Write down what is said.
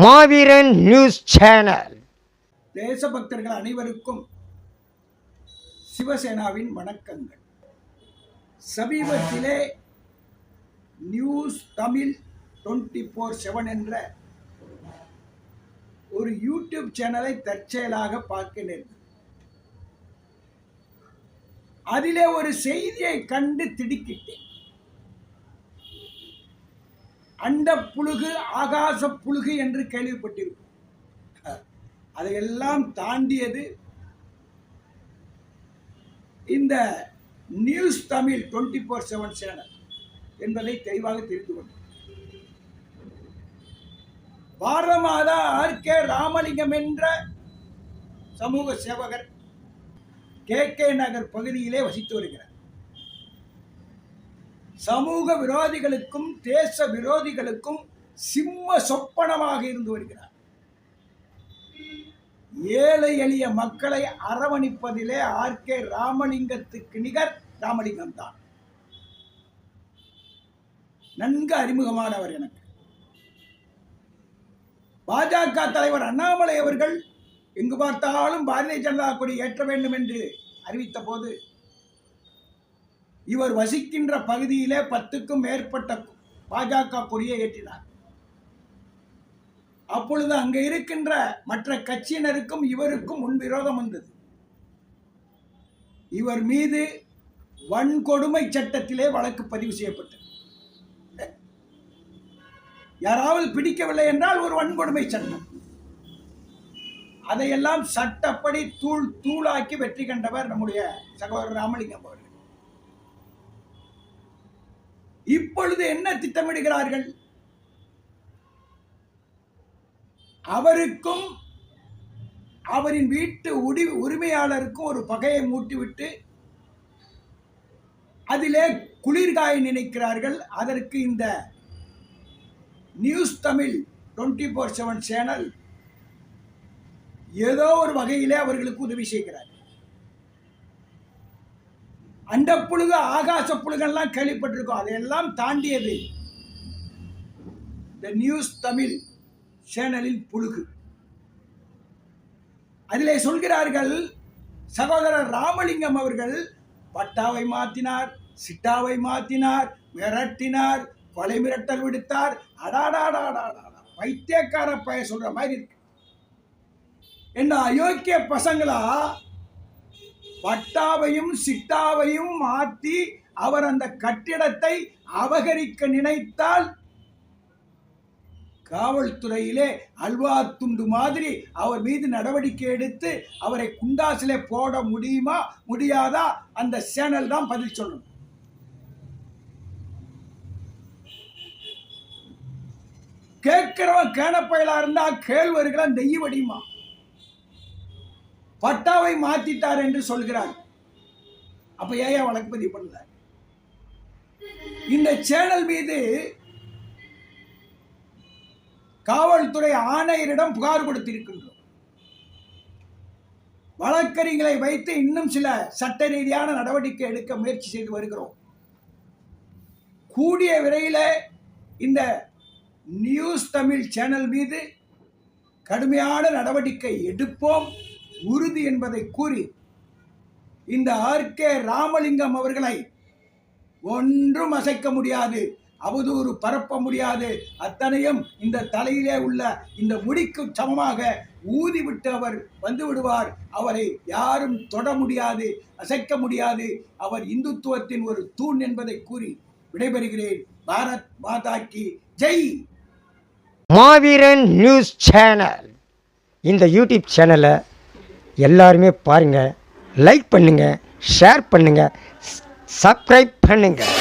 மாவீரன் news channel. தேசபக்தர்கள் அனைவருக்கும் சிவசேனாவின் வணக்கங்கள். சமீபத்திலே நியூஸ் தமிழ் 24/7 என்ற ஒரு யூடியூப் சேனலை தற்செயலாக பார்க்க நேர்ந்தது. அதிலே ஒரு செய்தியை கண்டு திடுக்கிட்டேன். அண்ட புழுகு ஆகாச புழுகு என்று கேள்விப்பட்டிருக்கும். அதையெல்லாம் தாண்டியது இந்த நியூஸ் தமிழ் 24/7 சேனல் என்பதை தெளிவாக தெரிந்து கொண்டேன். பாரத மாதா ஆர்.கே. ராமலிங்கம் என்ற சமூக சேவகர் கே நகர் பகுதியிலே வசித்து வருகிறார். சமூக விரோதிகளுக்கும் தேச விரோதிகளுக்கும் சிம்ம சொப்பனமாக இருந்து வருகிறார். ஏழை எளிய மக்களை அரவணைப்பதிலே ஆர்.கே. ராமலிங்கத்துக்கு நிகர் ராமலிங்கம் தான். நன்கு அறிமுகமானவர் எனக்கு. பாஜக தலைவர் அண்ணாமலை அவர்கள் எங்கு பார்த்தாலும் பாரதிய ஜனதா கொடி ஏற்ற வேண்டும் என்று அறிவித்த போது இவர் வசிக்கின்ற பகுதியிலே 10க்கும் மேற்பட்ட பாஜக கொடியை ஏற்றினார். அப்பொழுது அங்கே இருக்கின்ற மற்ற கட்சியினருக்கும் இவருக்கும் முன்விரோதம் வந்தது. இவர் மீது வன்கொடுமை சட்டத்திலே வழக்கு பதிவு செய்யப்பட்டது. யாராவது பிடிக்கவில்லை என்றால் ஒரு வன்கொடுமை சட்டம். அதையெல்லாம் சட்டப்படி தூளாக்கி வெற்றி கண்டவர் நம்முடைய சகோதரர் ராமலிங்கம் அவர்கள். இப்பொழுது என்ன திட்டமிடுகிறார்கள்? அவருக்கும் அவரின் வீட்டு உரிமையாளருக்கும் ஒரு பகையை மூட்டிவிட்டு அதிலே குளிர்காய நினைக்கிறார்கள். அதற்கு இந்த நியூஸ் தமிழ் 24/7 சேனல் ஏதோ ஒரு வகையிலே அவர்களுக்கு உதவி செய்கிறார். அண்ட புழுகு ஆகாச புழுகெல்லாம் கேள்விப்பட்டிருக்கோம். அதையெல்லாம் தாண்டியது இந்த நியூஸ் தமிழ் சேனலில் புழுகு. அதிலே சொல்கிறார்கள், சகோதரர் ராமலிங்கம் அவர்கள் பட்டாவை மாற்றினார், சிட்டாவை மாற்றினார், மிரட்டினார், கொலை மிரட்டல் விடுத்தார். அடாடாடாடாடா, பைத்தியக்கார பைய சொல்ற மாதிரி இருக்கு. என்ன அயோக்கிய பசங்களா, பட்டாவையும் சிட்டாவையும் மாற்றி அவர் அந்த கட்டிடத்தை அபகரிக்க நினைத்தால் காவல்துறையிலே அல்வா துண்டு மாதிரி அவர் மீது நடவடிக்கை எடுத்து அவரை குண்டாசிலே போட முடியுமா முடியாதா? அந்த சேனல் தான் பதில் சொல்லணும். கேட்கிறவன் கேனப்பயலா இருந்தா கேழ்வர்களா நெய் வடியுமா? பட்டாவை மாத்திட்டார் என்று சொல்கிறார். அப்ப ஏன் வழக்கு பதிவு பண்ணல? இந்த சேனல் மீது காவல்துறை ஆணையரிடம் புகார் கொடுத்திருக்கின்றோம். வழக்கறிஞர்களை வைத்து இன்னும் சில சட்ட ரீதியான நடவடிக்கை எடுக்க முயற்சி செய்து வருகிறோம். கூடிய விரைவில் இந்த நியூஸ் தமிழ் சேனல் மீது கடுமையான நடவடிக்கை எடுப்போம் உறுதி என்பதை கூறி, இந்த ஆர்.கே. ராமலிங்கம் அவர்களை ஒன்றும் அசைக்க முடியாது, அவதூறு பரப்ப முடியாது. அத்தனையும் இந்த தலையிலே உள்ள இந்த முடிக்கு சமமாக ஊதிவிட்டு அவர் வந்து விடுவார். அவரை யாரும் தொட முடியாது, அசைக்க முடியாது. அவர் இந்துத்துவத்தின் ஒரு தூண் என்பதை கூறி விடைபெறுகிறேன். பாரத் மாதா கி ஜெய். மாவீரன் நியூஸ் சேனல். இந்த யூடியூப் சேனலை எல்லாருமே பாருங்கள், லைக் பண்ணுங்கள், ஷேர் பண்ணுங்கள், சப்ஸ்கிரைப் பண்ணுங்கள்.